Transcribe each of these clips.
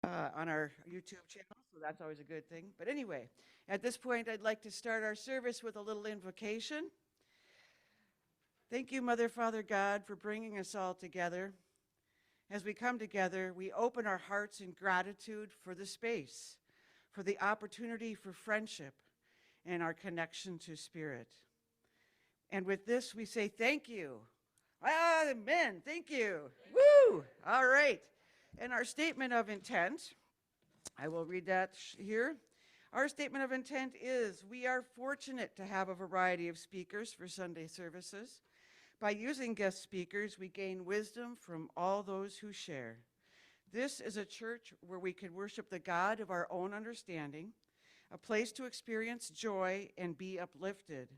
on our YouTube channel, so that's always a good thing. But anyway, at this point, I'd like to start our service with a little invocation. Thank you, Mother, Father, God, for bringing us all together. As we come together, we open our hearts in gratitude for the space, for the opportunity for friendship, and our connection to Spirit. And with this, we say thank you. Amen. Thank you. Woo! All right. And our statement of intent, I will read that here. Our statement of intent is we are fortunate to have a variety of speakers for Sunday services. By using guest speakers, we gain wisdom from all those who share. This is a church where we can worship the God of our own understanding, a place to experience joy and be uplifted,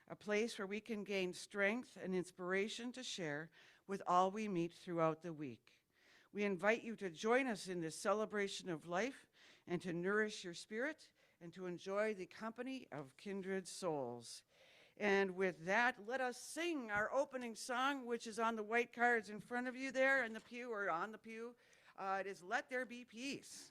a place where we can gain strength and inspiration to share with all we meet throughout the week. We invite you to join us in this celebration of life and to nourish your spirit and to enjoy the company of kindred souls. And with that, let us sing our opening song, which is on the white cards in front of you there in the pew or on the pew. It is Let There Be Peace.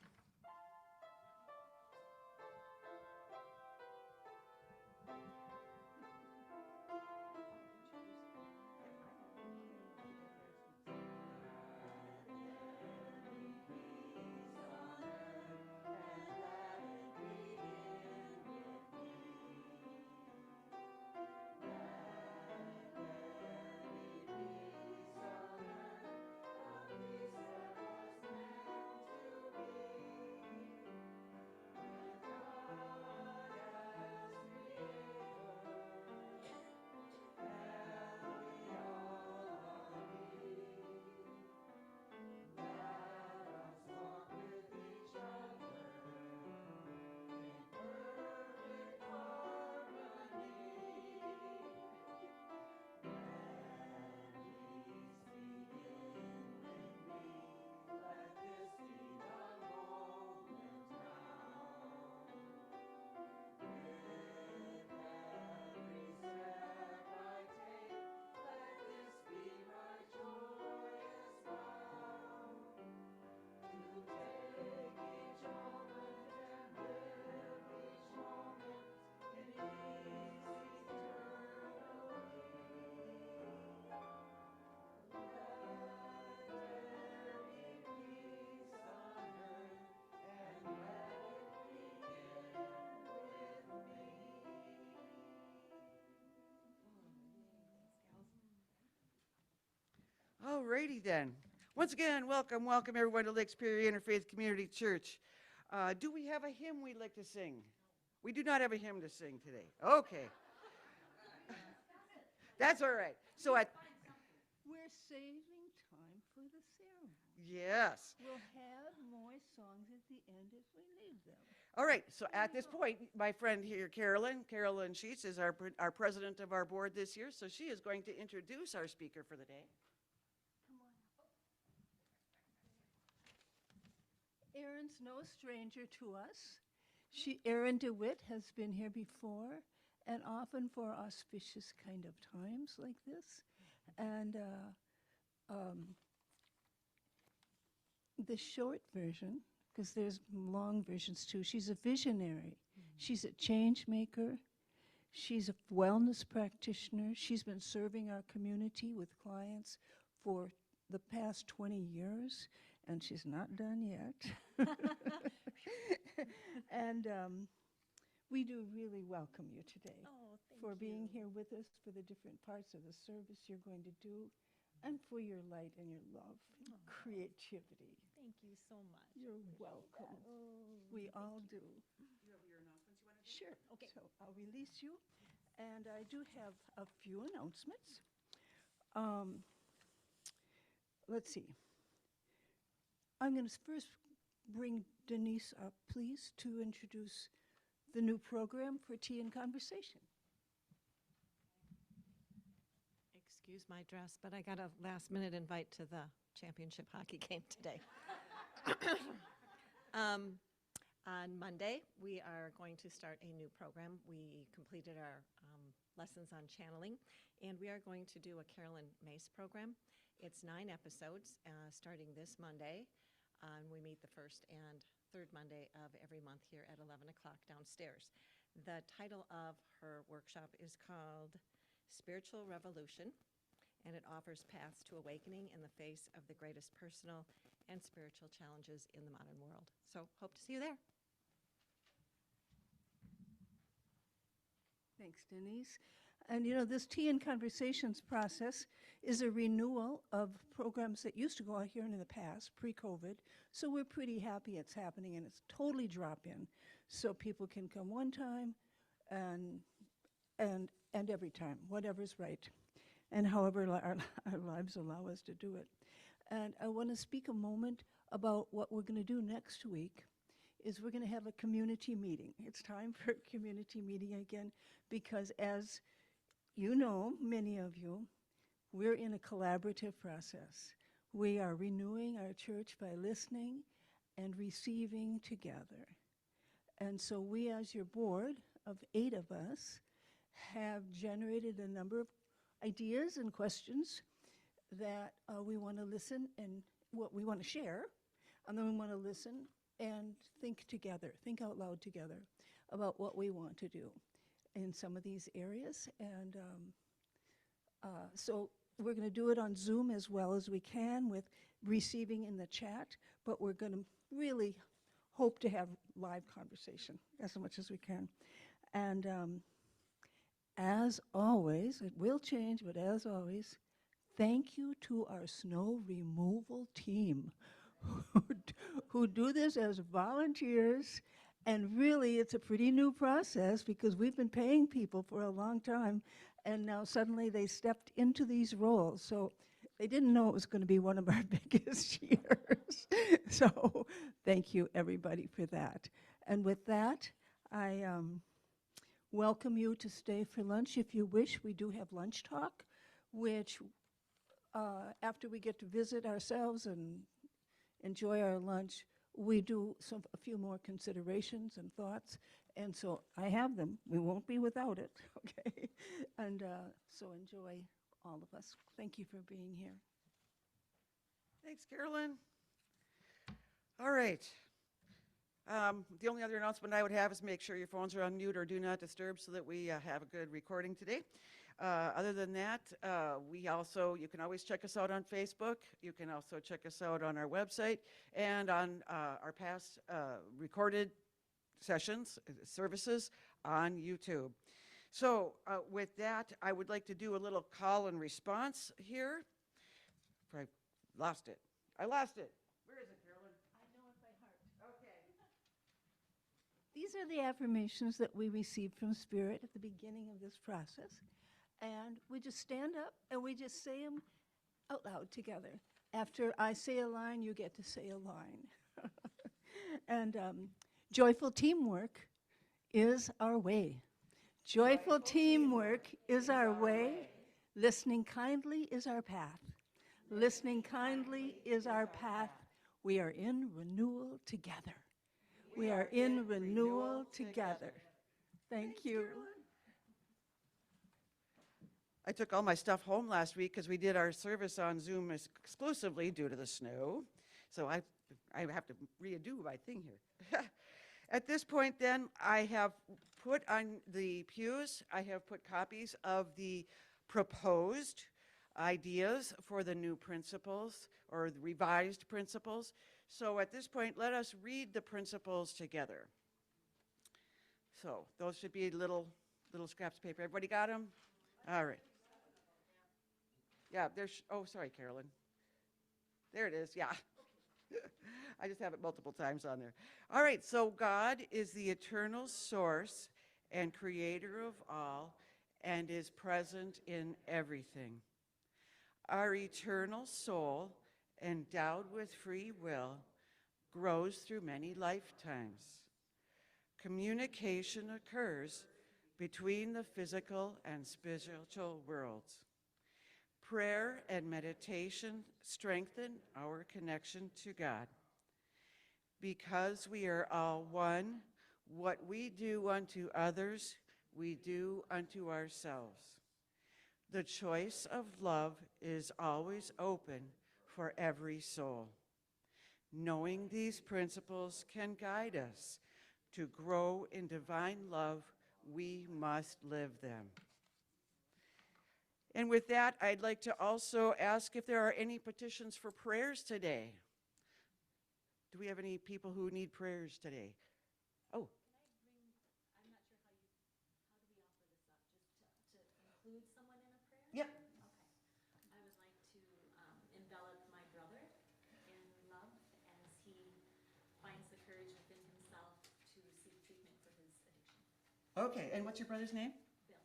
All righty then. Once again, welcome everyone to Lake Superior Interfaith Community Church. Do we have a hymn we'd like to sing? We do not have a hymn to sing today. Okay. That's all right. So We're saving time for the ceremony. yes. We'll have more songs at the end if we need them. All right. So at this point, my friend here, Carolyn Sheets, is our president of our board this year. So she is going to introduce our speaker for the day. Erin's no stranger to us. Erin DeWitt has been here before, and often for auspicious kind of times like this. And the short version, because there's long versions too, she's a visionary. She's a change maker. She's a wellness practitioner. She's been serving our community with clients for the past 20 years. And she's not done yet. And we do really welcome you today for being here with us, for the different parts of the service you're going to do, and for your light and your love and creativity. Thank you so much. You're welcome. We all do. You have your announcements you want to do? Sure. Okay. So I'll release you. And I do have a few announcements. Let's see. I'm going to first bring Denise up, please, to introduce the new program for Tea and Conversation. Excuse my dress, but I got a last-minute invite to the championship hockey game today. On Monday, we are going to start a new program. We completed our lessons on channeling, and we are going to do a Carolyn Mace program. It's 9 episodes starting this Monday. and we meet the first and third Monday of every month here at 11 o'clock downstairs. The title of her workshop is called Spiritual Revolution, and it offers paths to awakening in the face of the greatest personal and spiritual challenges in the modern world. So hope to see you there. Thanks, Denise. And you know, this Tea and Conversations process is a renewal of programs that used to go out here in the past, pre-COVID. So we're pretty happy it's happening, and it's totally drop-in. So people can come one time and every time, whatever's right, and however our lives allow us to do it. And I want to speak a moment about what we're going to do next week. Is we're going to have a community meeting. It's time for a community meeting again, because as you know, many of you, we're in a collaborative process. We are renewing our church by listening and receiving together. And so we, as your board of 8 of us, have generated a number of ideas and questions that we want to listen and what we want to share, and then we want to listen and think together, think out loud together about what we want to do in some of these areas. And so we're going to do it on Zoom as well as we can with receiving in the chat, but we're going to really hope to have live conversation as much as we can. And as always, it will change, but as always, thank you to our snow removal team who do this as volunteers. And really, it's a pretty new process because we've been paying people for a long time, and now suddenly they stepped into these roles. So they didn't know it was going to be one of our biggest years. So thank you, everybody, for that. And with that, I welcome you to stay for lunch if you wish. We do have lunch talk, which after we get to visit ourselves and enjoy our lunch, we do a few more considerations and thoughts, and so I have them. We won't be without it, okay? And so enjoy, all of us. Thank you for being here. Thanks, Carolyn. All right. The only other announcement I would have is make sure your phones are on mute or do not disturb so that we have a good recording today. Other than that, you can always check us out on Facebook. You can also check us out on our website and on our past recorded sessions, services on YouTube. So with that, I would like to do a little call and response here. I lost it. I lost it. Where is it, Carolyn? I know it by heart. Okay. These are the affirmations that we received from Spirit at the beginning of this process. And we just stand up and we just say them out loud together. After I say a line, you get to say a line. And joyful teamwork is our way. Joyful teamwork is our way. Listening kindly is our path. Listening kindly is our path. We are in renewal together. We are in renewal together. Thank you. I took all my stuff home last week because we did our service on Zoom exclusively due to the snow. So I have to redo my thing here. At this point then, I have put on the pews, I have put copies of the proposed ideas for the new principles or the revised principles. So at this point, let us read the principles together. So those should be little scraps of paper. Everybody got them? All right. Yeah, oh, sorry, Carolyn. There it is, yeah. I just have it multiple times on there. All right, so God is the eternal source and creator of all and is present in everything. Our eternal soul, endowed with free will, grows through many lifetimes. Communication occurs between the physical and spiritual worlds. Prayer and meditation strengthen our connection to God. Because we are all one, what we do unto others, we do unto ourselves. The choice of love is always open for every soul. Knowing these principles can guide us to grow in divine love, we must live them. And with that, I'd like to also ask if there are any petitions for prayers today. Do we have any people who need prayers today? Oh, I'm not sure how do we offer this up? Just to include someone in a prayer? yep. Okay. I would like to envelop my brother in love as he finds the courage within himself to seek treatment for his addiction. Okay, and what's your brother's name? Bill.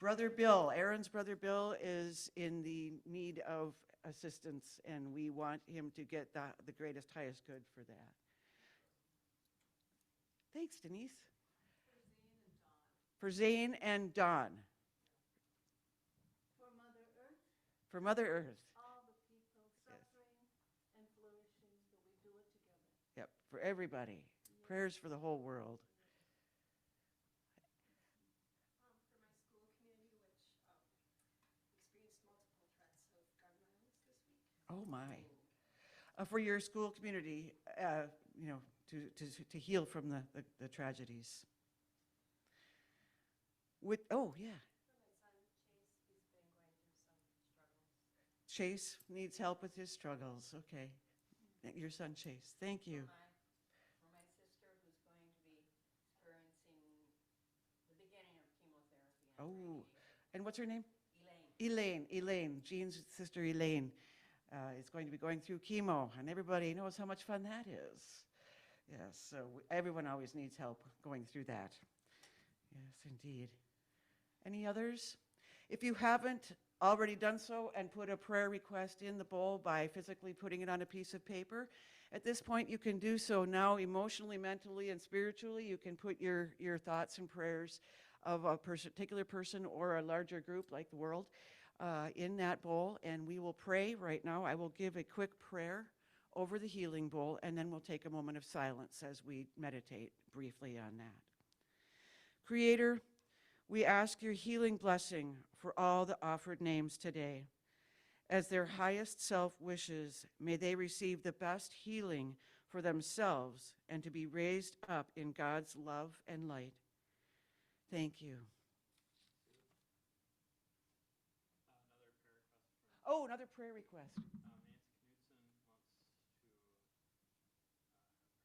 Brother Bill. Erin's brother Bill is in the need of assistance, and we want him to get the greatest, highest good for that. Thanks, Denise. For Zane and Dawn. For Mother Earth, For Mother Earth. all the people suffering and flourishing, so we do it together. Yep, for everybody. Prayers for the whole world. For my school community, which experienced multiple threats of gun violence this week. Oh, my. For your school community, to heal from the tragedies. Oh, yeah. For my son, Chase, he's been going through some struggles. Chase needs help with his struggles. Okay. Your son, Chase. Thank you. For my sister, who's going to be experiencing the beginning of chemotherapy and Oh, radiation. and what's her name? Elaine. Elaine. Jean's sister, Elaine, is going to be going through chemo, and everybody knows how much fun that is. Yes, so everyone always needs help going through that. Yes, indeed. Any others? If you haven't already done so and put a prayer request in the bowl by physically putting it on a piece of paper, at this point you can do so now emotionally, mentally, and spiritually. You can put your thoughts and prayers of a particular person or a larger group like the world in that bowl, and we will pray right now. I will give a quick prayer over the healing bowl, and then we'll take a moment of silence as we meditate briefly on that. Creator, we ask your healing blessing for all the offered names today. As their highest self wishes, may they receive the best healing for themselves and to be raised up in God's love and light. Thank you. Another prayer request. Nancy Knudsen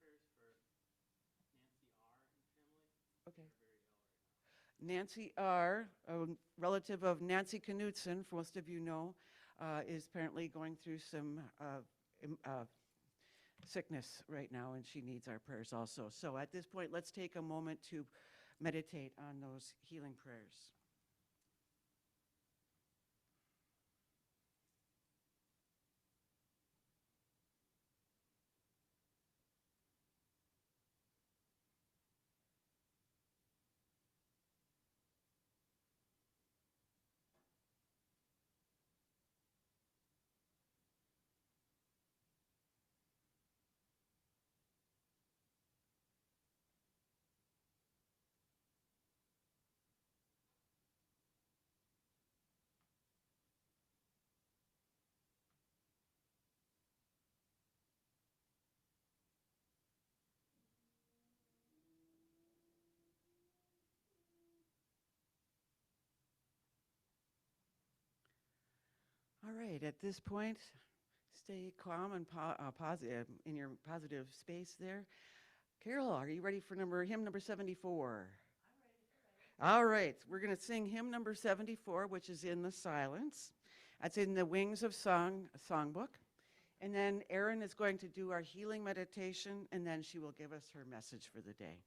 wants to have prayers for Nancy R. and family. Okay. They're very ill right now. Nancy R., a relative of Nancy Knudsen, for most of you know, is apparently going through some sickness right now, and she needs our prayers also. So at this point, let's take a moment to meditate on those healing prayers. All right, at this point, stay calm and positive in your positive space there. Carol, are you ready for hymn number 74? I'm ready. All right, we're going to sing hymn number 74, which is in the silence. That's in the Wings of Song songbook. And then Erin is going to do our healing meditation, and then she will give us her message for the day.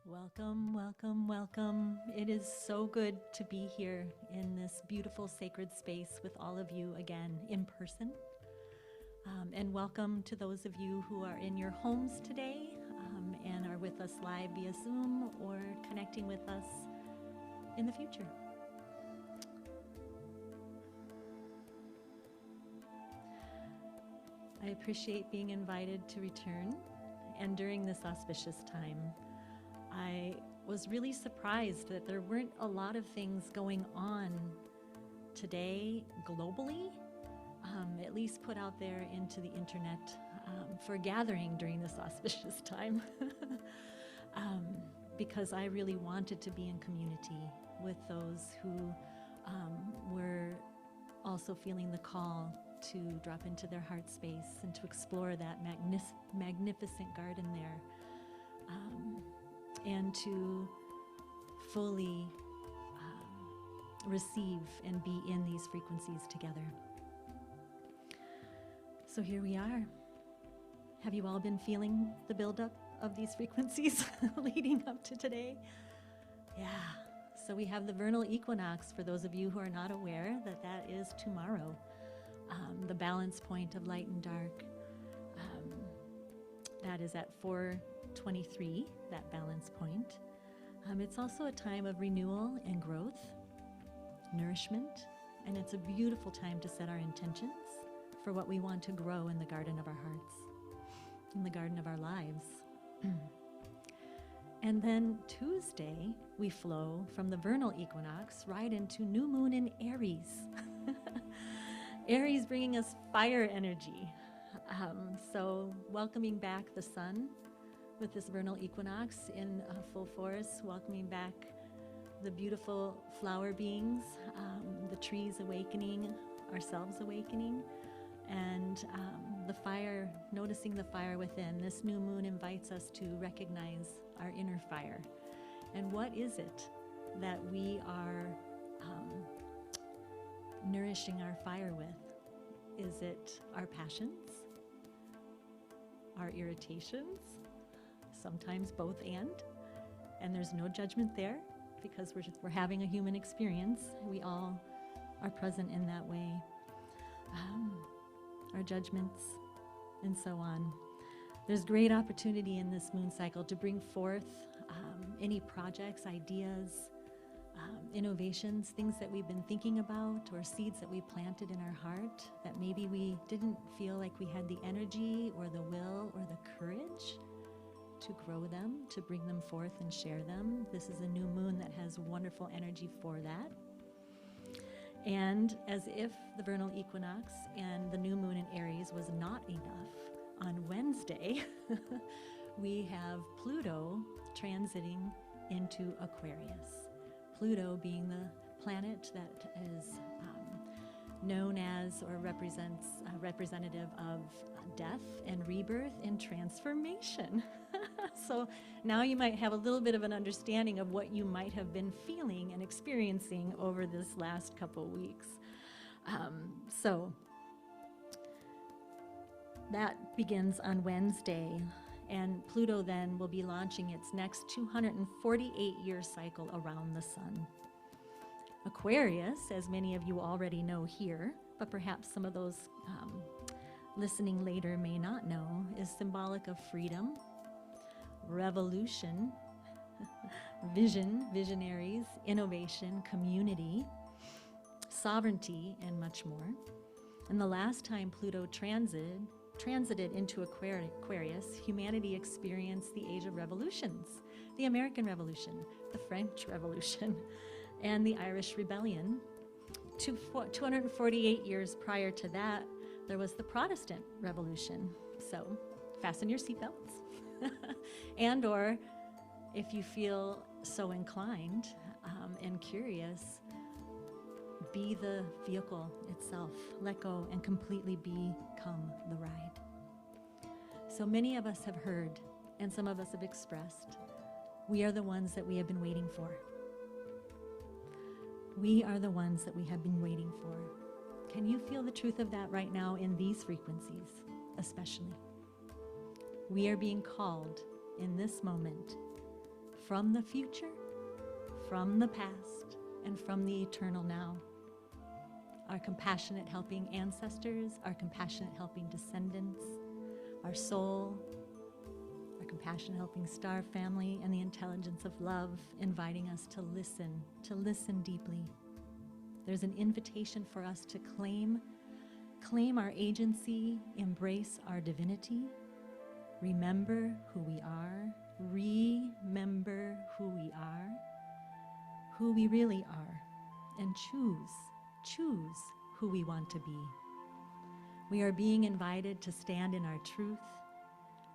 Welcome, welcome, welcome. It is so good to be here in this beautiful sacred space with all of you again in person. And welcome to those of you who are in your homes today and are with us live via Zoom or connecting with us in the future. I appreciate being invited to return, and during this auspicious time, I was really surprised that there weren't a lot of things going on today globally, at least put out there into the internet for gathering during this auspicious time. Because I really wanted to be in community with those who were also feeling the call to drop into their heart space and to explore that magnificent garden there. And to fully receive and be in these frequencies together. So here we are. Have you all been feeling the buildup of these frequencies leading up to today? Yeah. So we have the vernal equinox, for those of you who are not aware, that is tomorrow. The balance point of light and dark. That is at 4:23, that balance point. It's also a time of renewal and growth, nourishment, and it's a beautiful time to set our intentions for what we want to grow in the garden of our hearts, in the garden of our lives. And then Tuesday, we flow from the vernal equinox right into new moon in Aries. Aries bringing us fire energy. So welcoming back the sun with this vernal equinox in full force, welcoming back the beautiful flower beings, the trees awakening, ourselves awakening, and the fire, noticing the fire within. This new moon invites us to recognize our inner fire. And what is it that we are nourishing our fire with? Is it our passions? Our irritations? Sometimes both and there's no judgment there because we're having a human experience. We all are present in that way. Our judgments and so on. There's great opportunity in this moon cycle to bring forth any projects, ideas, innovations, things that we've been thinking about, or seeds that we planted in our heart that maybe we didn't feel like we had the energy or the will or the courage to grow them, to bring them forth and share them. This is a new moon that has wonderful energy for that. And as if the vernal equinox and the new moon in Aries was not enough, on Wednesday, we have Pluto transiting into Aquarius. Pluto being the planet that is known as or represents representative of death and rebirth and transformation. So now you might have a little bit of an understanding of what you might have been feeling and experiencing over this last couple weeks. So that begins on Wednesday, and Pluto then will be launching its next 248-year cycle around the sun. Aquarius, as many of you already know here, but perhaps some of those listening later may not know, is symbolic of freedom, revolution, vision, visionaries, innovation, community, sovereignty, and much more. And the last time Pluto transited into Aquarius, humanity experienced the age of revolutions, the American Revolution, the French Revolution, and the Irish Rebellion. 248 years prior to that, there was the Protestant Revolution. So fasten your seatbelts. And or if you feel so inclined and curious, be the vehicle itself. Let go and completely become the ride. So many of us have heard, and some of us have expressed, we are the ones that we have been waiting for. We are the ones that we have been waiting for. Can you feel the truth of that right now in these frequencies, especially? We are being called in this moment from the future, from the past, and from the eternal now. Our compassionate helping ancestors, our compassionate helping descendants, our soul, our compassionate helping star family, and the intelligence of love inviting us to listen deeply. There's an invitation for us to claim our agency, embrace our divinity, remember who we are, remember who we really are, and choose who we want to be. We are being invited to stand in our truth,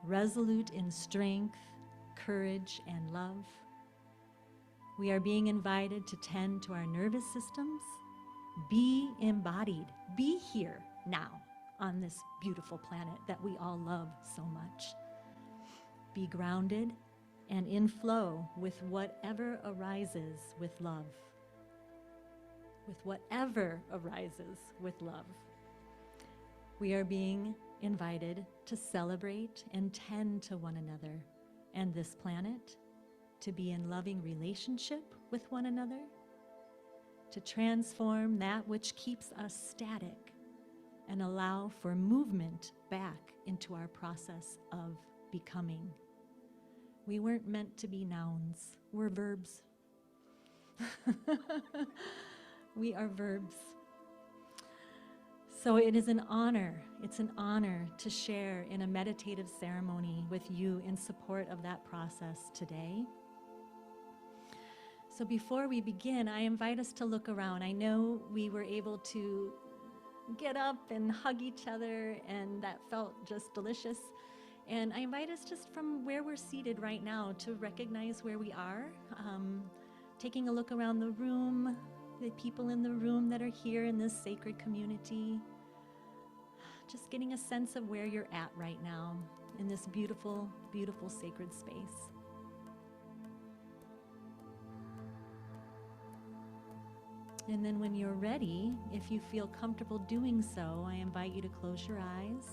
resolute in strength, courage, and love. We are being invited to tend to our nervous systems, be embodied, be here now on this beautiful planet that we all love so much. Be grounded and in flow with whatever arises with love. With whatever arises with love. We are being invited to celebrate and tend to one another and this planet, to be in loving relationship with one another, to transform that which keeps us static and allow for movement back into our process of becoming. We weren't meant to be nouns, we're verbs. We are verbs. So it is an honor, it's an honor to share in a meditative ceremony with you in support of that process today. So before we begin, I invite us to look around. I know we were able to get up and hug each other, and that felt just delicious. And I invite us just from where we're seated right now to recognize where we are, taking a look around the room, the people in the room that are here in this sacred community, just getting a sense of where you're at right now in this beautiful, beautiful sacred space. And then when you're ready, if you feel comfortable doing so, I invite you to close your eyes.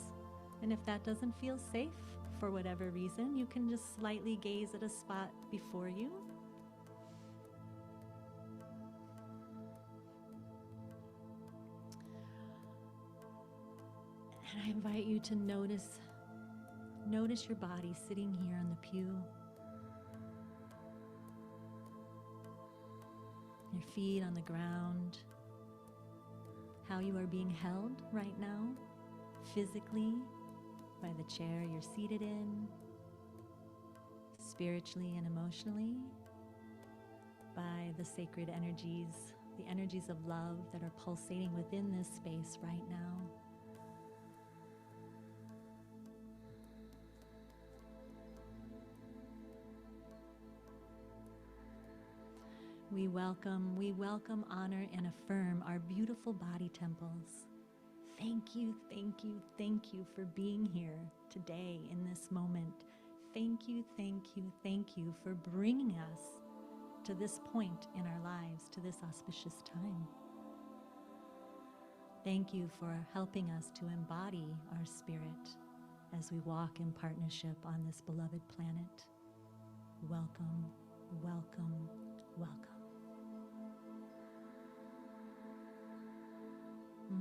And if that doesn't feel safe for whatever reason, you can just slightly gaze at a spot before you. And I invite you to notice your body sitting here on the pew. Your feet on the ground, how you are being held right now, physically, by the chair you're seated in, spiritually and emotionally, by the sacred energies, the energies of love that are pulsating within this space right now. We welcome, honor, and affirm our beautiful body temples. Thank you for being here today in this moment. Thank you for bringing us to this point in our lives, to this auspicious time. Thank you for helping us to embody our spirit as we walk in partnership on this beloved planet. Welcome, welcome, welcome.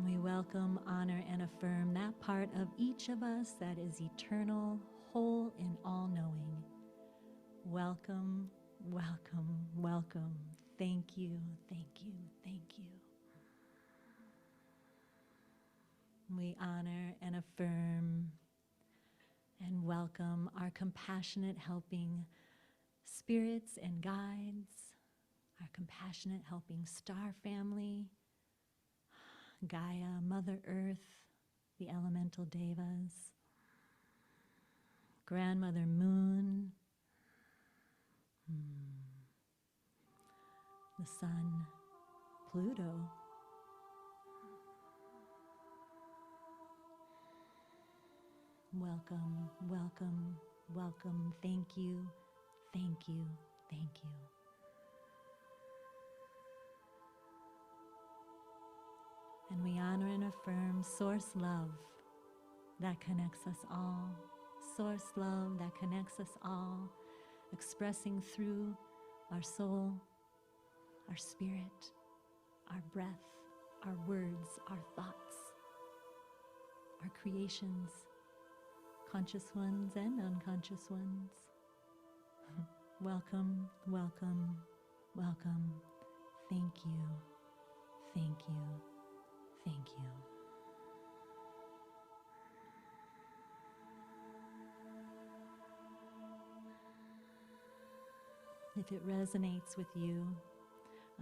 We welcome, honor, and affirm that part of each of us that is eternal, whole, and all-knowing. Welcome, welcome, welcome. Thank you. We honor and affirm and welcome our compassionate helping spirits and guides, our compassionate helping star family, Gaia, Mother Earth, the elemental devas, Grandmother Moon, the Sun, Pluto, welcome, welcome, welcome. Thank you. And we honor and affirm source love that connects us all. Source love that connects us all. expressing through our soul, our spirit, our breath, our words, our thoughts, our creations, conscious ones and unconscious ones. Welcome, welcome, welcome. Thank you, thank you, thank you. If it resonates with you,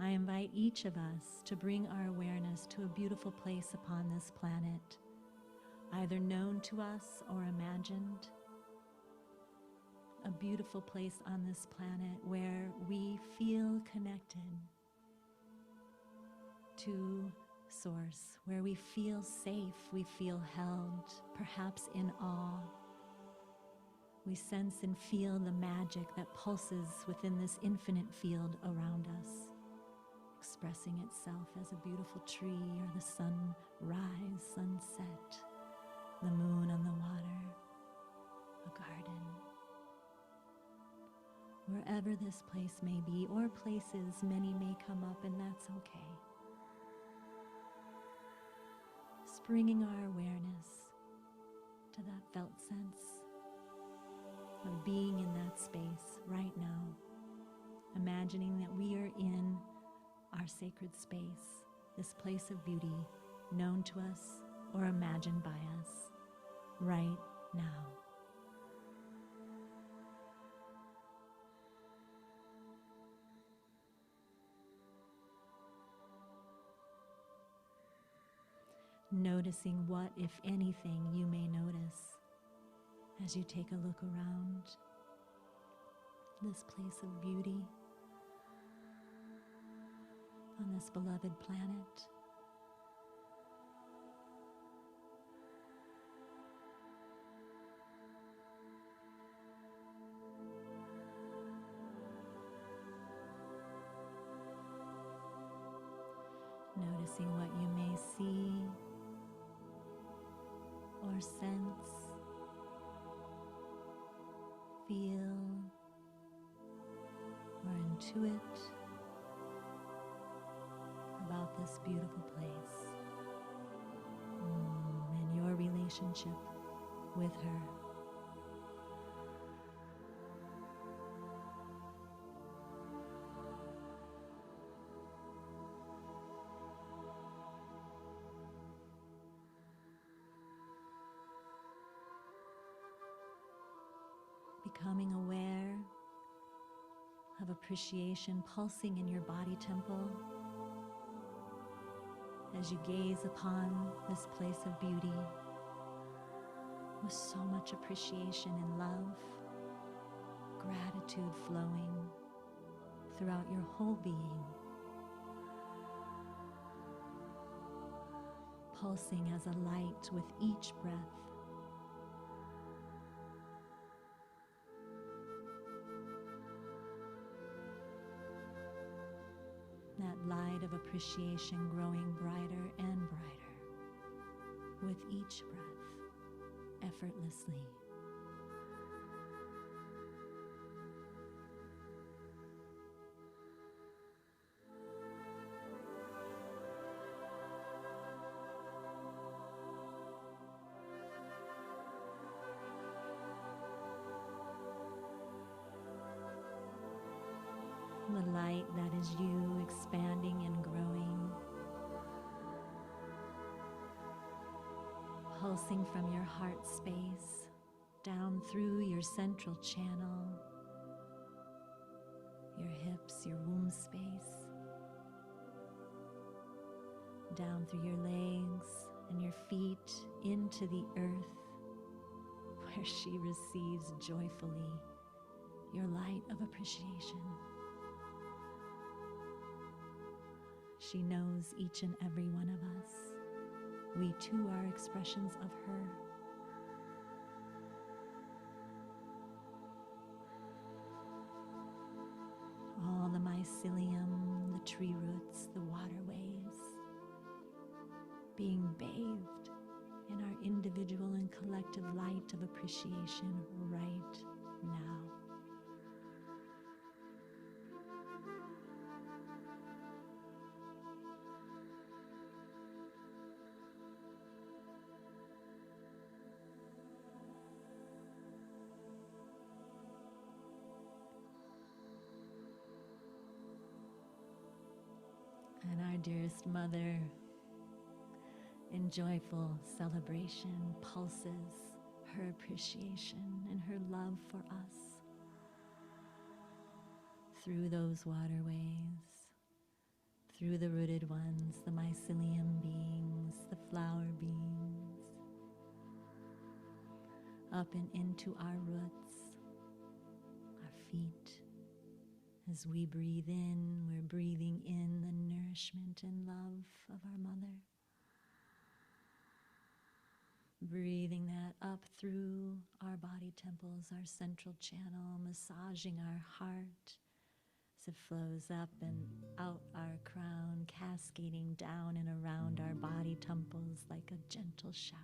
I invite each of us to bring our awareness to a beautiful place upon this planet, either known to us or imagined. A beautiful place on this planet where we feel connected to Source, where we feel safe, we feel held, perhaps in awe. We sense and feel the magic that pulses within this infinite field around us, expressing itself as a beautiful tree or the sunrise, sunset, the moon on the water, a garden. Wherever this place may be, or places many may come up, and that's okay. Just bringing our awareness to that felt sense of being in that space right now, imagining that we are in our sacred space, this place of beauty known to us or imagined by us right now. Noticing what, if anything, you may notice as you take a look around this place of beauty on this beloved planet. Noticing what you may see or sense, feel, or intuit about this beautiful place and your relationship with her. Becoming aware of appreciation pulsing in your body temple as you gaze upon this place of beauty with so much appreciation and love, gratitude flowing throughout your whole being, pulsing as a light with each breath. That light of appreciation growing brighter and brighter with each breath, effortlessly. The light that is you expanding and growing, pulsing from your heart space down through your central channel, your hips, your womb space, down through your legs and your feet into the earth, where she receives joyfully your light of appreciation. She knows each and every one of us. We too are expressions of her. All the mycelium, the tree roots, the waterways, being bathed in our individual and collective light of appreciation right now. dearest mother, in joyful celebration, pulses her appreciation and her love for us through those waterways, through the rooted ones, the mycelium beings, the flower beings, up and into our roots, our feet. As we breathe in, we're breathing in the nourishment and love of our mother. Breathing that up through our body temples, our central channel, massaging our heart as it flows up and out our crown, cascading down and around our body temples like a gentle shower.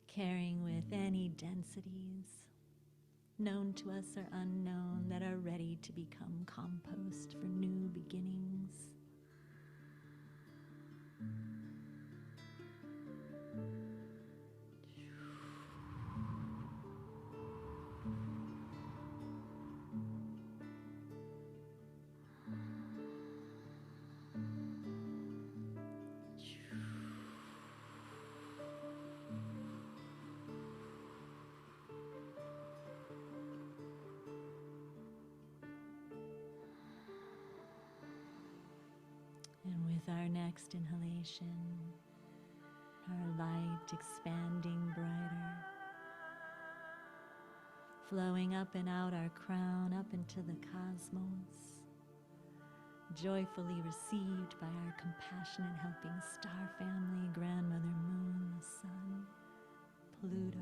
Carrying with any densities, known to us or unknown, that are ready to become compost for new beginnings. And with our next inhalation, our light expanding brighter, flowing up and out our crown, up into the cosmos, joyfully received by our compassionate helping star family, grandmother moon, the sun, Pluto.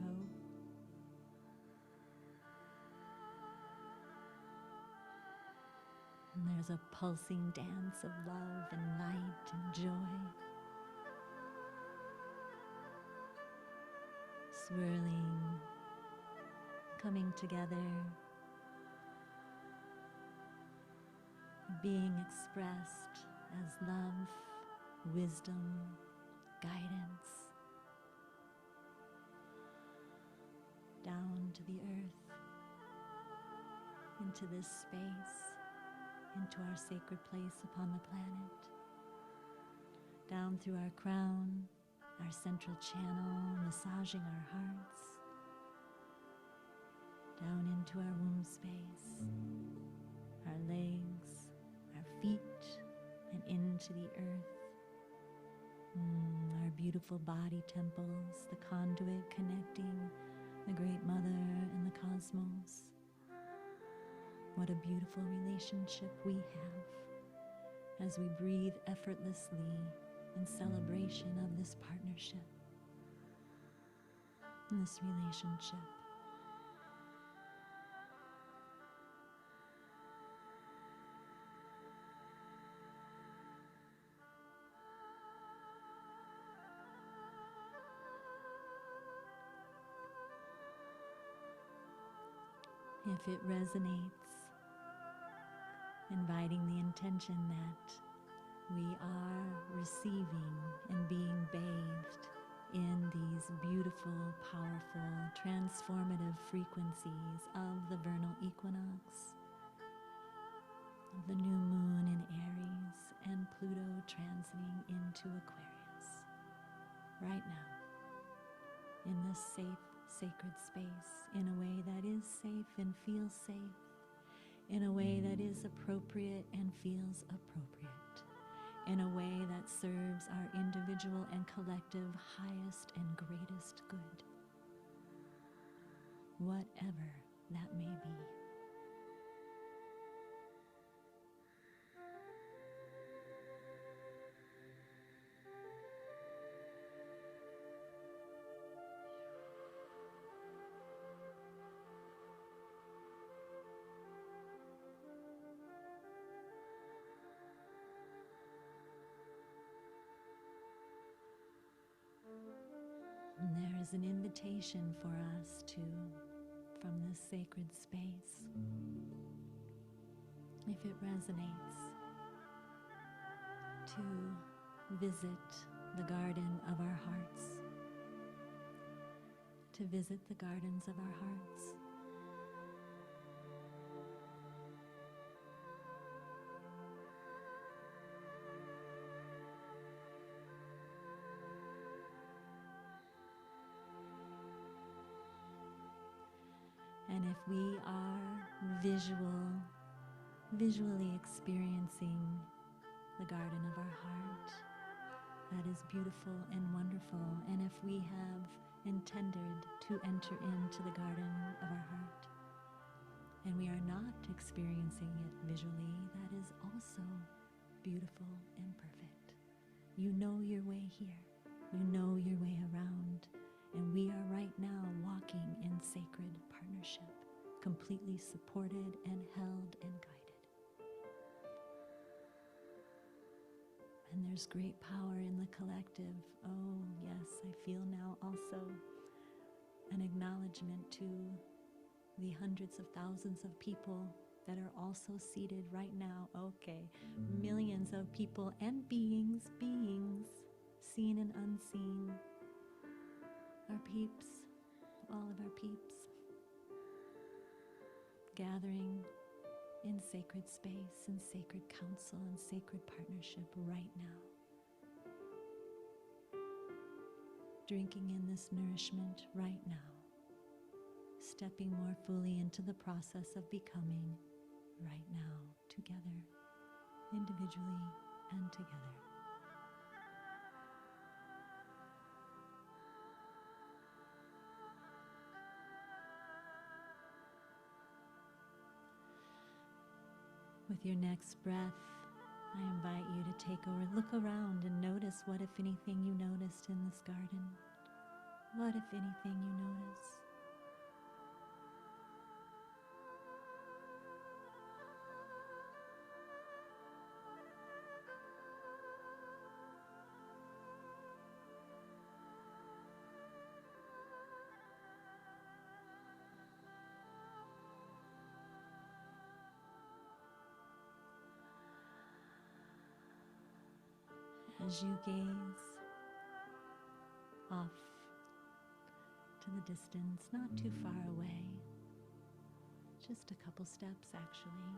And there's a pulsing dance of love and light and joy, swirling, coming together, being expressed as love, wisdom, guidance, down to the earth, into this space, into our sacred place upon the planet, down through our crown, our central channel, massaging our hearts, down into our womb space, our legs, our feet, and into the earth. Our beautiful body temples, the conduit connecting the Great Mother and the cosmos. What a beautiful relationship we have as we breathe effortlessly in celebration of this partnership, this relationship. If it resonates, inviting the intention that we are receiving and being bathed in these beautiful, powerful, transformative frequencies of the vernal equinox, of the new moon in Aries, and Pluto transiting into Aquarius. Right now, in this safe, sacred space, in a way that is safe and feels safe, in a way that is appropriate and feels appropriate, in a way that serves our individual and collective highest and greatest good, whatever that may be. And there is an invitation for us to, from this sacred space, if it resonates, to visit the garden of our hearts, to visit the gardens of our hearts. we are visually experiencing the garden of our heart, that is beautiful and wonderful. And if we have intended to enter into the garden of our heart, and we are not experiencing it visually, that is also beautiful and perfect. You know your way here. You know your way around. And we are right now walking in sacred partnership, completely supported and held and guided. And there's great power in the collective. Oh, yes, I feel now also an acknowledgement to the hundreds of thousands of people that are also seated right now. Okay, millions of people and beings, seen and unseen. Our peeps, all of our peeps, gathering in sacred space, in sacred council, and sacred partnership right now. Drinking in this nourishment right now. Stepping more fully into the process of becoming right now, together, individually and together. With your next breath, I invite you to look around and notice what, if anything, you noticed in this garden. What, if anything, you notice? As you gaze off to the distance, not too far away, just a couple steps actually,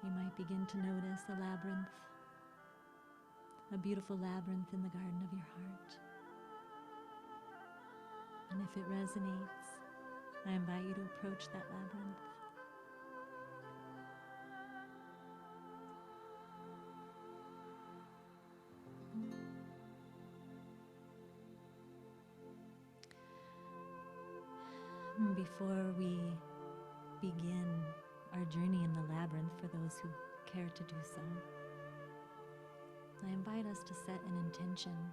you might begin to notice a labyrinth, a beautiful labyrinth in the garden of your heart. And if it resonates, I invite you to approach that labyrinth. Before we begin our journey in the labyrinth, for those who care to do so, I invite us to set an intention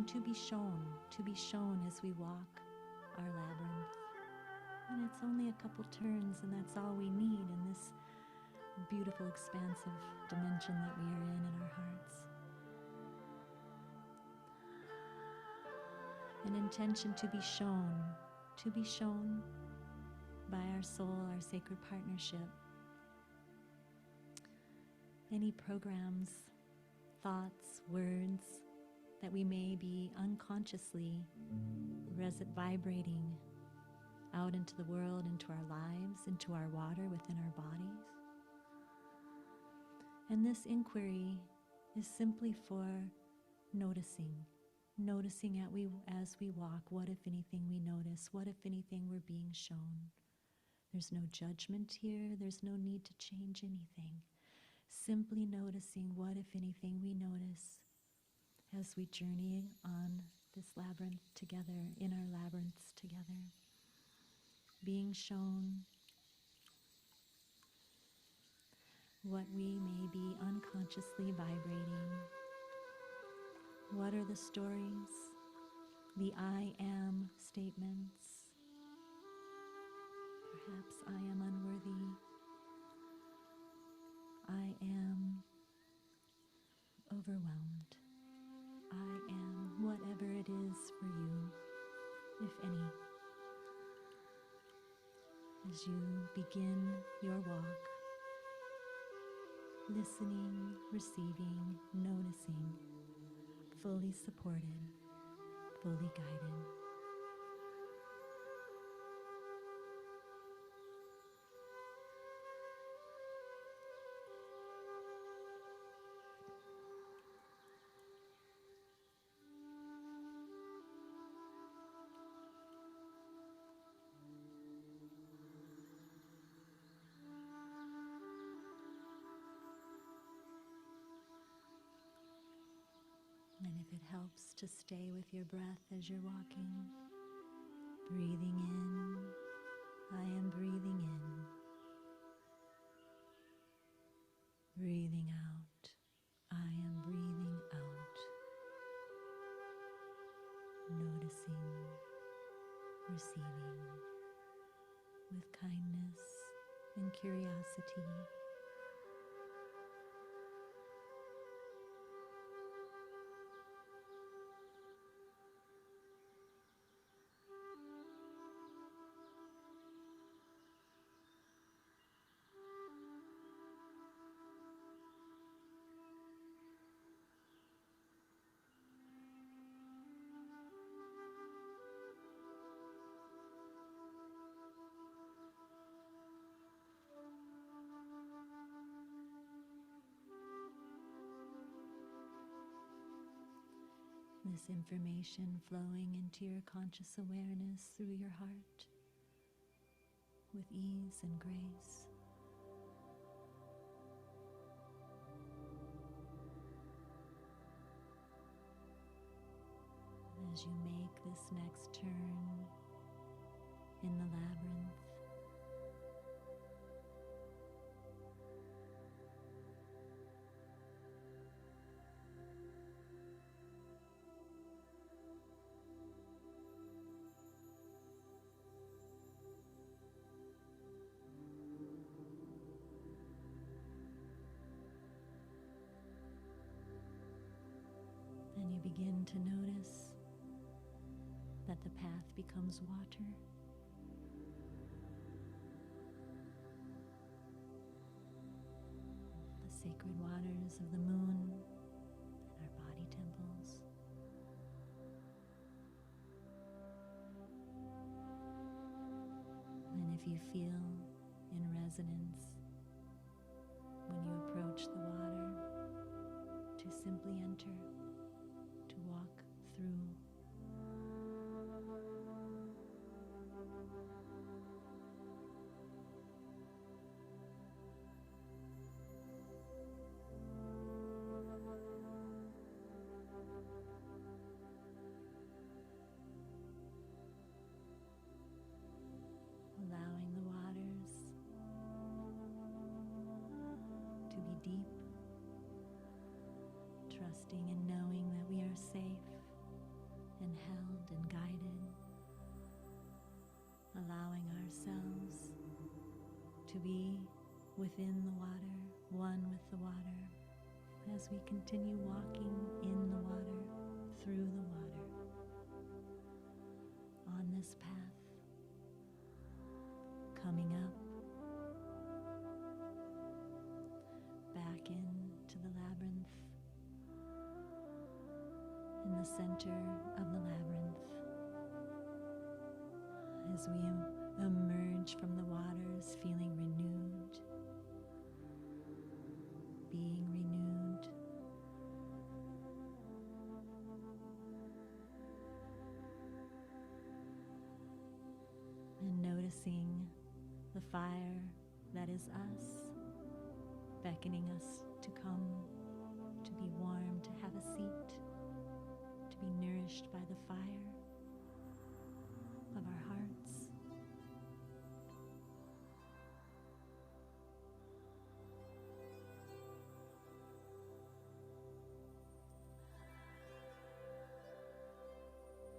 to be shown as we walk our labyrinth. And it's only a couple turns, and that's all we need in this beautiful, expansive dimension that we are in our hearts. An intention to be shown by our soul, our sacred partnership. Any programs, thoughts, words that we may be unconsciously vibrating out into the world, into our lives, into our water, within our bodies. And this inquiry is simply for noticing as we walk, what, if anything, we notice, what, if anything, we're being shown. There's no judgment here, there's no need to change anything. Simply noticing what, if anything, we notice as we journey on this labyrinth together, in our labyrinths together. Being shown what we may be unconsciously vibrating. What are the stories, the I am statements? Perhaps I am unworthy. I am overwhelmed. I am whatever it is for you, if any. As you begin your walk, listening, receiving, noticing, fully supported, fully guided. And if it helps to stay with your breath as you're walking, breathing in, I am breathing in. Breathing out, I am breathing out. Noticing, receiving with kindness and curiosity. This information flowing into your conscious awareness through your heart with ease and grace. As you make this next turn in the labyrinth, and you begin to notice that the path becomes water. The sacred waters of the moon and our body temples. And if you feel in resonance when you approach the water, to simply enter, to walk through. Allowing the waters to be deep, trusting and knowing that we are safe and held and guided, allowing ourselves to be within the water, one with the water, as we continue walking in the water, through the water, on this path, coming up, back into the labyrinth, in the center of the labyrinth, as we emerge from the waters feeling renewed, being renewed, and noticing the fire that is us, beckoning us to come, to be warm, to have a seat, to be nourished by the fire of our hearts.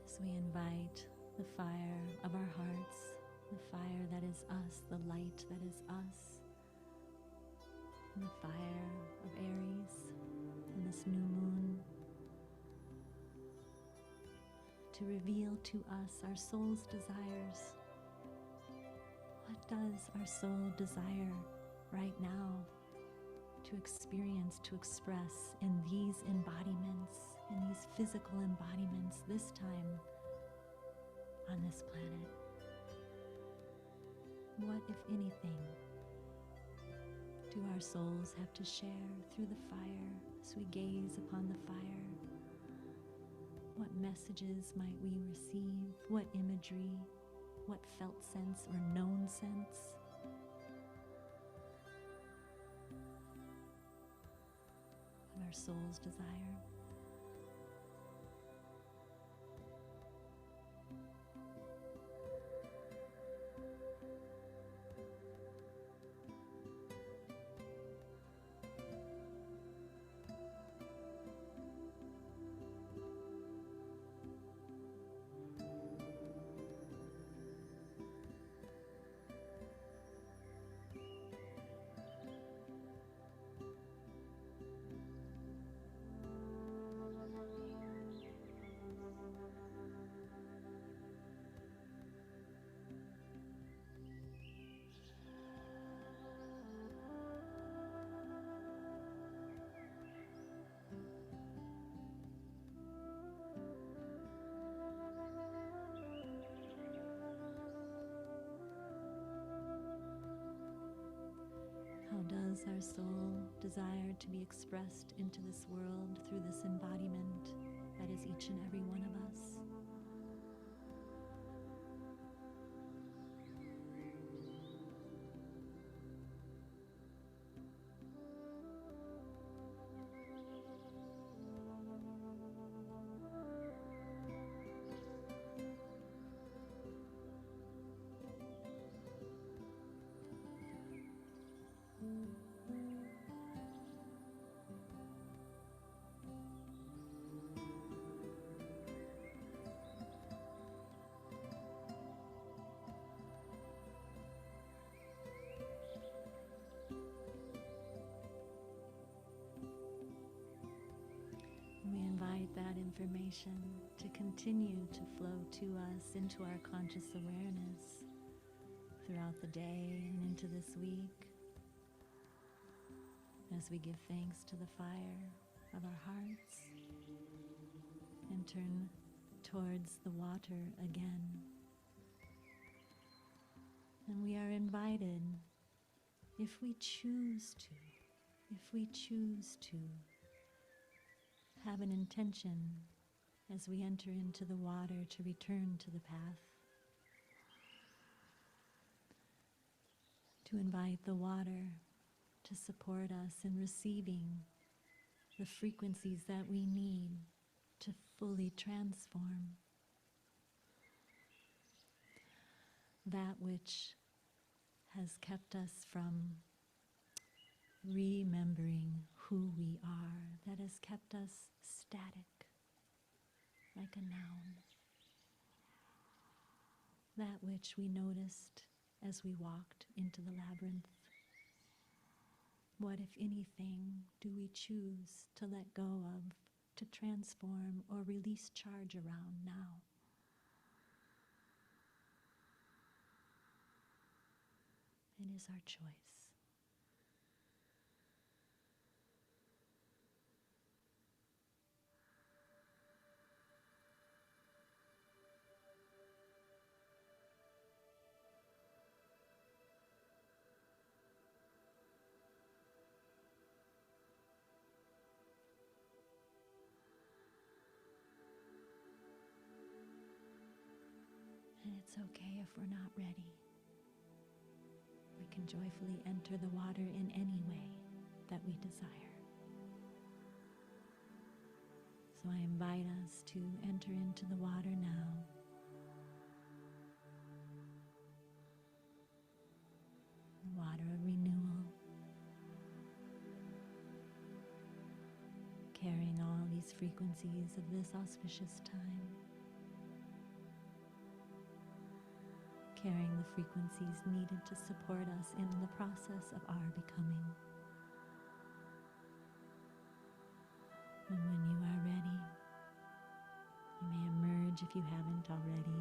So we invite the fire of our hearts, the fire that is us, the light that is us, and the fire of Aries and this new moon, to reveal to us our soul's desires. What does our soul desire right now to experience, to express in these embodiments, in these physical embodiments this time on this planet? What, if anything, do our souls have to share through the fire as we gaze upon the fire? What messages might we receive? What imagery? What felt sense or known sense? What our souls desire? as our soul desired to be expressed into this world through this embodiment that is each and every one of us. We invite that information to continue to flow to us into our conscious awareness throughout the day and into this week as we give thanks to the fire of our hearts and turn towards the water again. And we are invited, if we choose to, have an intention as we enter into the water to return to the path. To invite the water to support us in receiving the frequencies that we need to fully transform that which has kept us from remembering who we are, that has kept us static, like a noun. That which we noticed as we walked into the labyrinth. What, if anything, do we choose to let go of, to transform or release charge around now? It is our choice. And it's okay if we're not ready. We can joyfully enter the water in any way that we desire. So I invite us to enter into the water now. The water of renewal, carrying all these frequencies of this auspicious time. Carrying the frequencies needed to support us in the process of our becoming. And when you are ready, you may emerge, if you haven't already,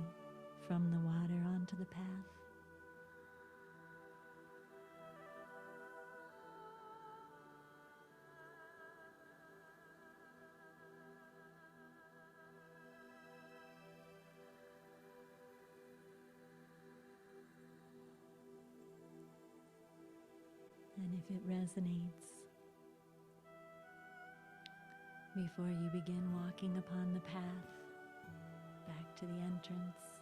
from the water onto the path. And if it resonates, before you begin walking upon the path back to the entrance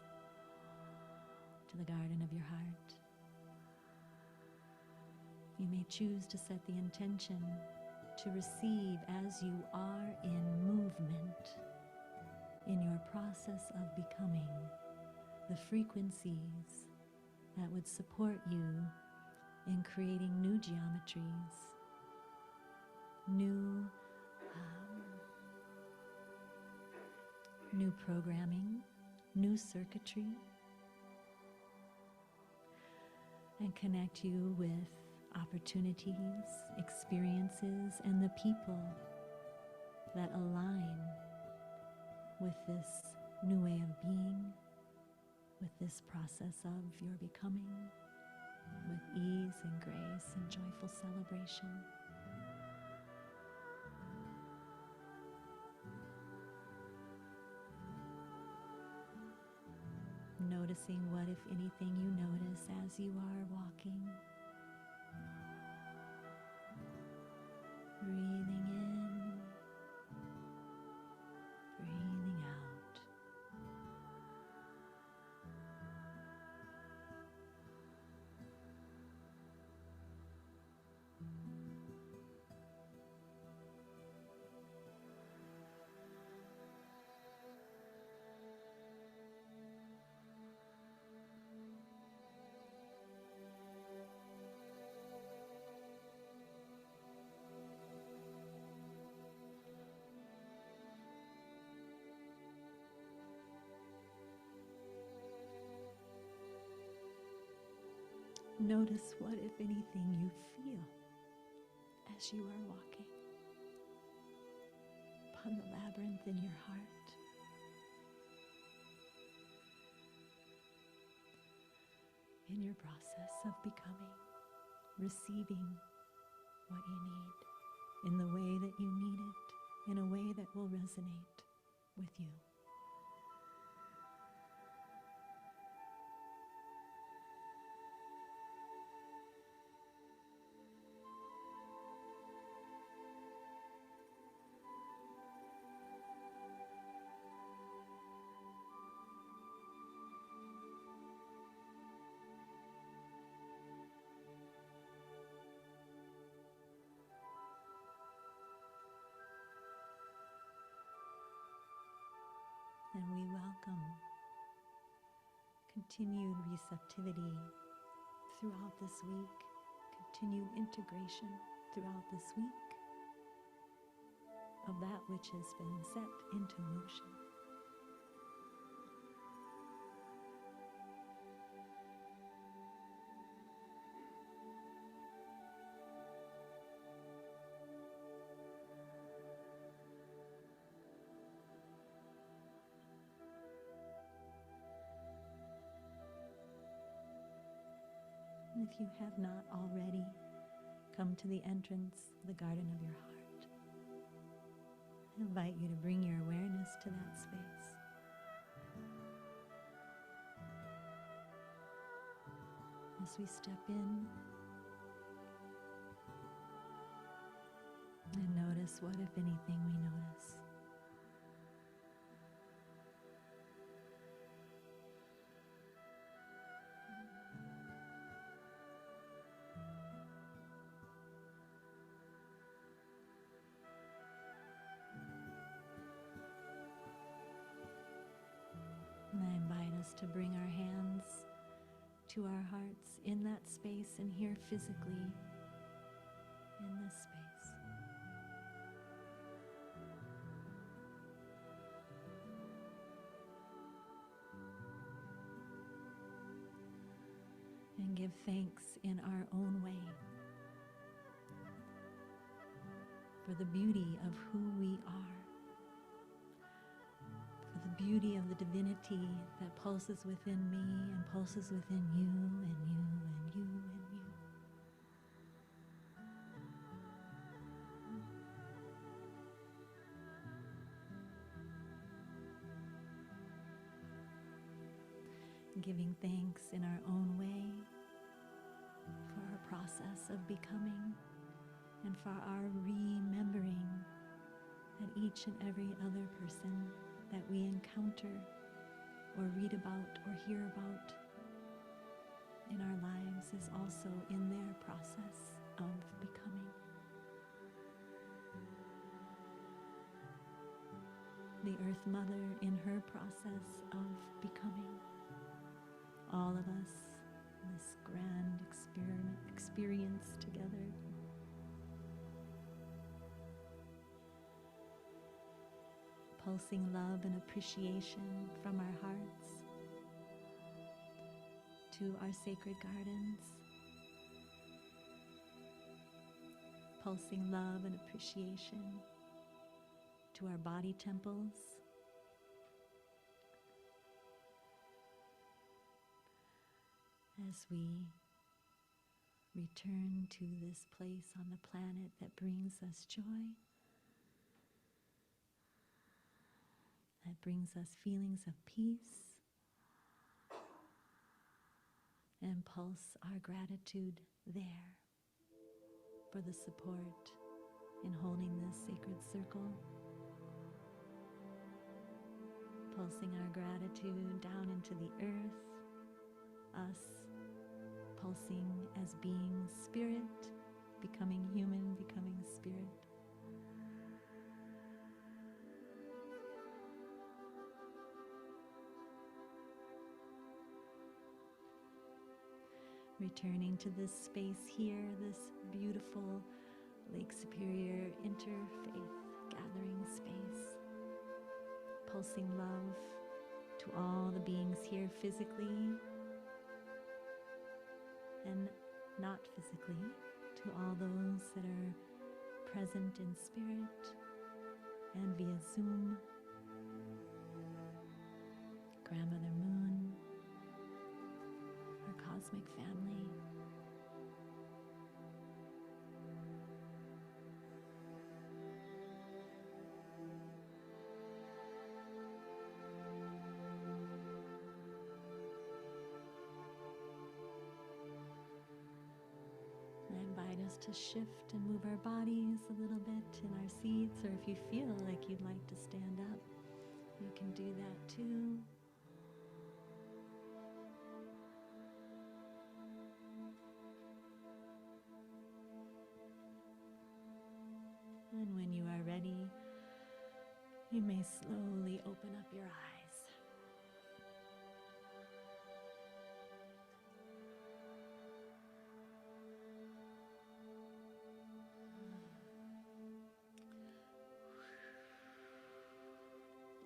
to the garden of your heart, you may choose to set the intention to receive as you are in movement, in your process of becoming, the frequencies that would support you in creating new geometries, new programming, new circuitry, and connect you with opportunities, experiences, and the people that align with this new way of being, with this process of your becoming, with ease and grace and joyful celebration. Noticing what, if anything, you notice as you are walking. Breathing in, breathing out. Notice what, if anything, you feel as you are walking upon the labyrinth in your heart. In your process of becoming, receiving what you need in the way that you need it, in a way that will resonate with you. And we welcome continued receptivity throughout this week, continued integration throughout this week of that which has been set into motion. If you have not already, come to the entrance of the garden of your heart. I invite you to bring your awareness to that space. As we step in and notice what, if anything, we notice. And I invite us to bring our hands to our hearts in that space and here physically in this space. And give thanks in our own way for the beauty of who we are. The beauty of the divinity that pulses within me and pulses within you and you and you and you. Giving thanks in our own way for our process of becoming and for our remembering that each and every other person that we encounter or read about or hear about in our lives is also in their process of becoming. The Earth Mother in her process of becoming. All of us in this grand experience together. Pulsing love and appreciation from our hearts to our sacred gardens. Pulsing love and appreciation to our body temples. As we return to this place on the planet that brings us joy, that brings us feelings of peace, and pulse our gratitude there for the support in holding this sacred circle. Pulsing our gratitude down into the earth, us pulsing as being spirit, becoming human, becoming spirit. Returning to this space here, this beautiful Lake Superior interfaith gathering space. Pulsing love to all the beings here physically and not physically, to all those that are present in spirit and via Zoom. Grandmother Moon, our cosmic family. I invite us to shift and move our bodies a little bit in our seats, or if you feel like you'd like to stand up, you can do that too. And when you are ready, you may slowly open up your eyes.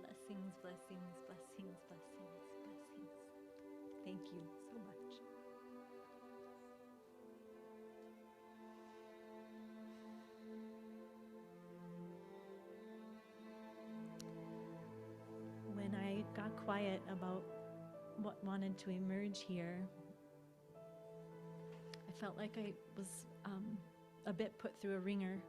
Blessings, blessings, blessings, blessings, blessings. Thank you so much. When I got quiet about what wanted to emerge here, I felt like I was a bit put through a ringer.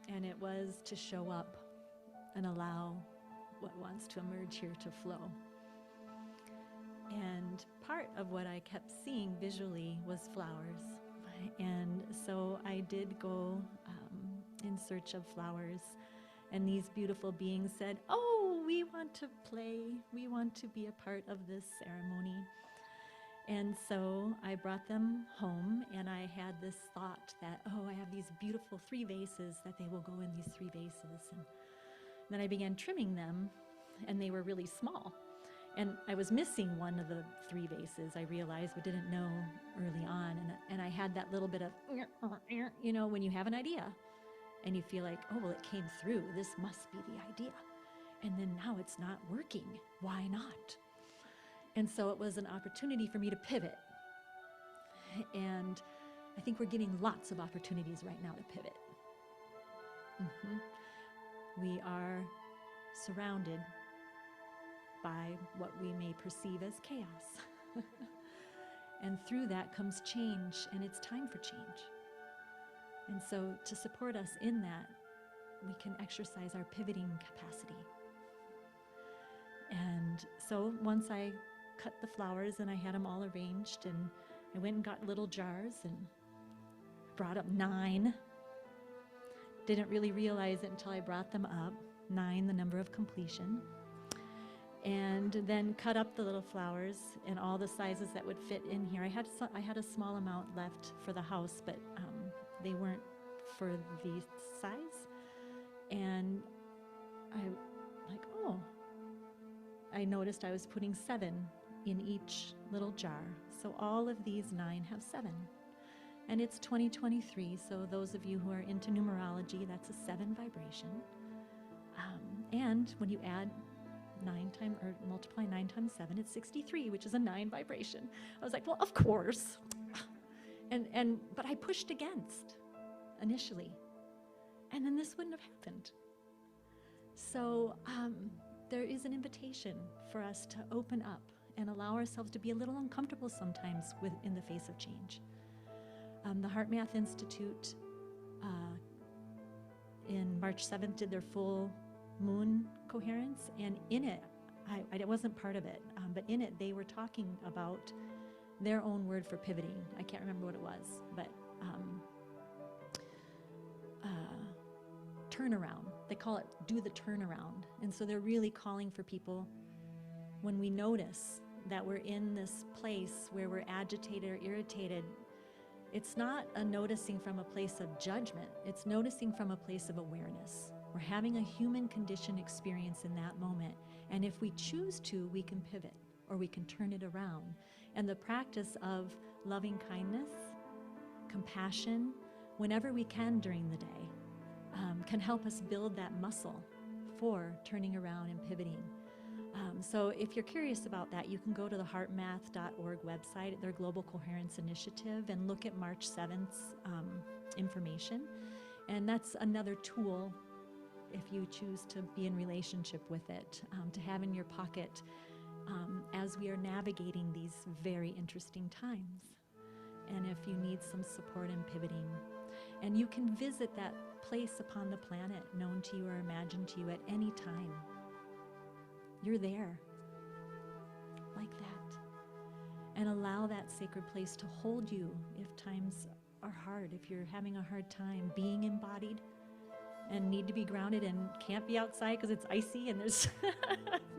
And it was to show up and allow what wants to emerge here to flow. And part of what I kept seeing visually was flowers. And so I did go in search of flowers. And these beautiful beings said, "Oh, we want to play. We want to be a part of this ceremony." And so I brought them home, and I had this thought that, oh, I have these beautiful 3 vases, that they will go in these 3 vases. And then I began trimming them, and they were really small. And I was missing one of the 3 vases, I realized, but didn't know early on. And I had that little bit of, you know, when you have an idea, and you feel like, oh, well, it came through. This must be the idea. And then now it's not working. Why not? And so it was an opportunity for me to pivot. And I think we're getting lots of opportunities right now to pivot. We are surrounded by what we may perceive as chaos. And through that comes change, and it's time for change. And so to support us in that, we can exercise our pivoting capacity. And so once I cut the flowers and I had them all arranged, and I went and got little jars and brought up 9. Didn't really realize it until I brought them up. 9, the number of completion. And then cut up the little flowers in all the sizes that would fit in here. I had a small amount left for the house, but they weren't for the size. And I noticed I was putting 7 in each little jar. So all of these 9 have 7. And it's 2023, so those of you who are into numerology, that's a 7 vibration. And when you add 9 times, or multiply 9 times 7, it's 63, which is a 9 vibration. I was like, well, of course. But I pushed against initially. And then this wouldn't have happened. So there is an invitation for us to open up and allow ourselves to be a little uncomfortable sometimes in the face of change. The Heart Math Institute in March 7th did their full moon coherence, and in it, I wasn't part of it, but in it they were talking about their own word for pivoting. I can't remember what it was, but turnaround. They call it do the turnaround. And so they're really calling for people when we notice that we're in this place where we're agitated or irritated. It's not a noticing from a place of judgment. It's noticing from a place of awareness. We're having a human condition experience in that moment. And if we choose to, we can pivot or we can turn it around. And the practice of loving kindness, compassion, whenever we can during the day, can help us build that muscle for turning around and pivoting. So if you're curious about that, you can go to the heartmath.org website, their Global Coherence Initiative, and look at March 7th's information. And that's another tool, if you choose to be in relationship with it, to have in your pocket as we are navigating these very interesting times. And if you need some support in pivoting. And you can visit that place upon the planet known to you or imagined to you at any time. You're there, like that. And allow that sacred place to hold you if times are hard, if you're having a hard time being embodied and need to be grounded and can't be outside because it's icy and there's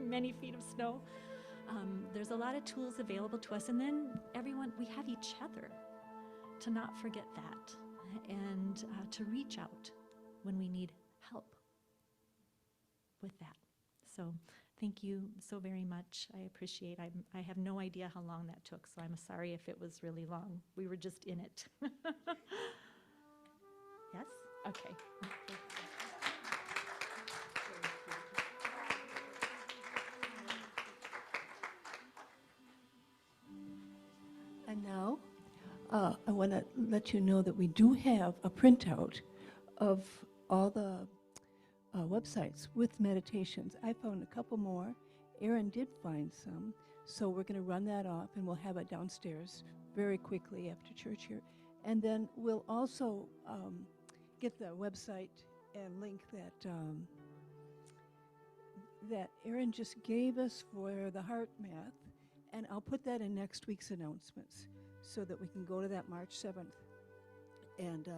many feet of snow. There's a lot of tools available to us. And then everyone, we have each other to not forget that and to reach out when we need help with that. So thank you so very much. I appreciate it. I have no idea how long that took, so I'm sorry if it was really long. We were just in it. Yes? Okay. And now, I want to let you know that we do have a printout of all the websites with meditations. I found a couple more. Erin did find some. So we're going to run that off, and we'll have it downstairs very quickly after church here. And then we'll also get the website and link that Erin just gave us for the heart math. And I'll put that in next week's announcements so that we can go to that March 7th and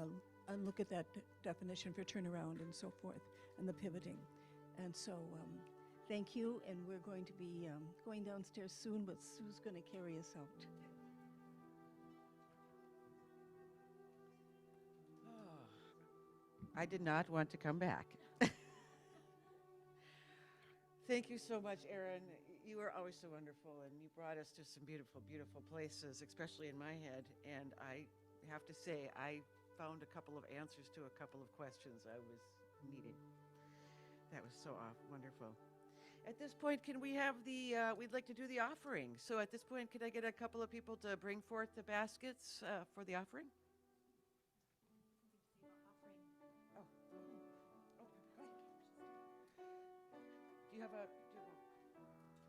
look at that definition for turnaround and so forth and the pivoting. And so thank you, and we're going to be going downstairs soon, but Sue's going to carry us out. I did not want to come back. Thank you so much, Erin. You are always so wonderful, and you brought us to some beautiful, beautiful places, especially in my head. And I have to say, I found a couple of answers to a couple of questions I was needing. That was so wonderful. At this point, can we have we'd like to do the offering. So at this point, could I get a couple of people to bring forth the baskets for the offering? Oh, go ahead. Do you have a prayer you want to say?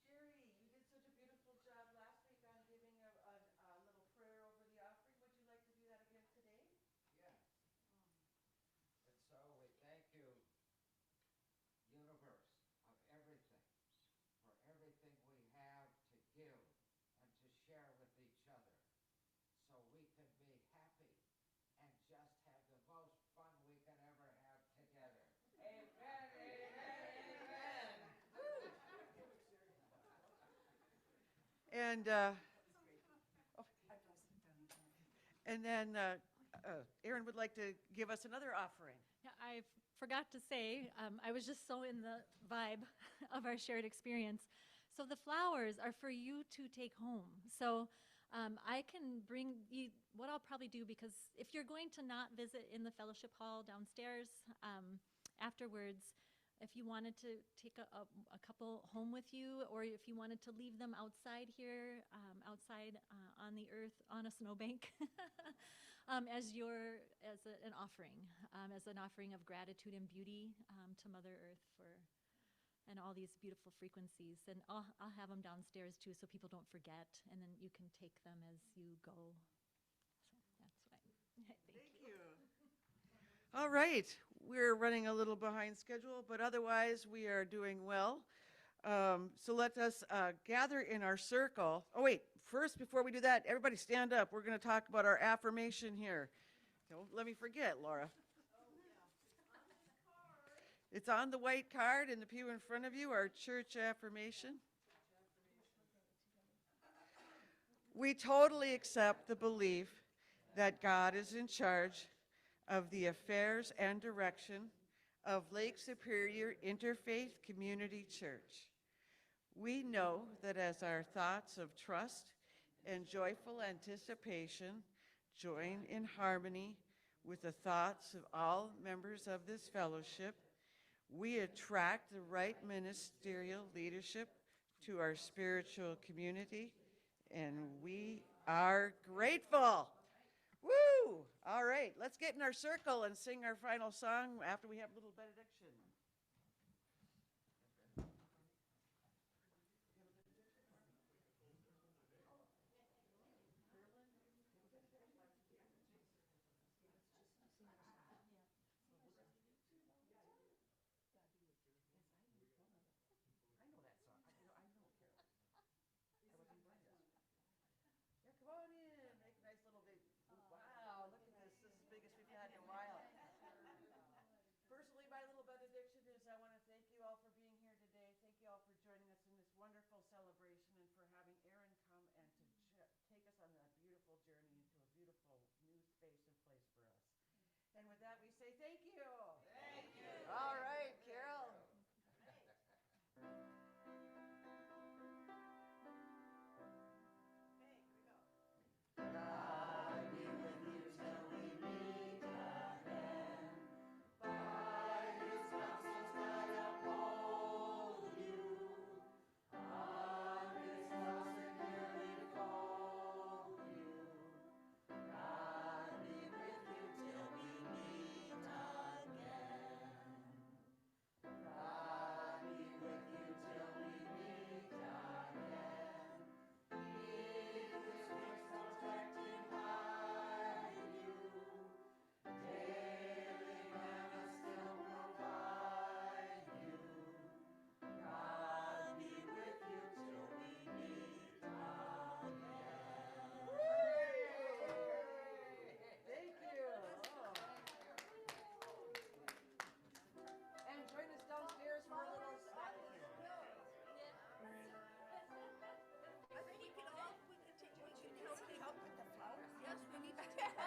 Jerry, you did such a beautiful job last week on giving a little prayer over the offering. Would you like to do that again today? Yes. And so we thank you, universe of everything, for everything we have to give and to share with each other, so we can be happy and just have the most fun we can ever have together. Amen, amen, amen. And then Erin would like to give us another offering. Yeah, I forgot to say, I was just so in the vibe of our shared experience. So the flowers are for you to take home. So I can bring you, what I'll probably do, because if you're going to not visit in the fellowship hall downstairs afterwards, if you wanted to take a couple home with you, or if you wanted to leave them outside here, outside on the earth on a snowbank, an offering, as an offering of gratitude and beauty to Mother Earth and all these beautiful frequencies. And I'll have them downstairs too, so people don't forget, and then you can take them as you go. So that's what thank you. All right, we're running a little behind schedule, but otherwise we are doing well. So let us gather in our circle. Oh wait, first, before we do that, everybody stand up. We're going to talk about our affirmation here. Don't let me forget, Laura. It's on the white card in the pew in front of you, our church affirmation. We totally accept the belief that God is in charge of the affairs and direction of Lake Superior Interfaith Community Church. We know that as our thoughts of trust and joyful anticipation join in harmony with the thoughts of all members of this fellowship, we attract the right ministerial leadership to our spiritual community, and we are grateful. Woo! All right, let's get in our circle and sing our final song after we have a little benediction. Come on in, make a nice little big, wow, look at this. This is the biggest we've had in a while. Personally, my little benediction is I want to thank you all for being here today. Thank you all for joining us in this wonderful celebration and for having Erin come and to take us on that beautiful journey into a beautiful new space and place for us. And with that, we say thank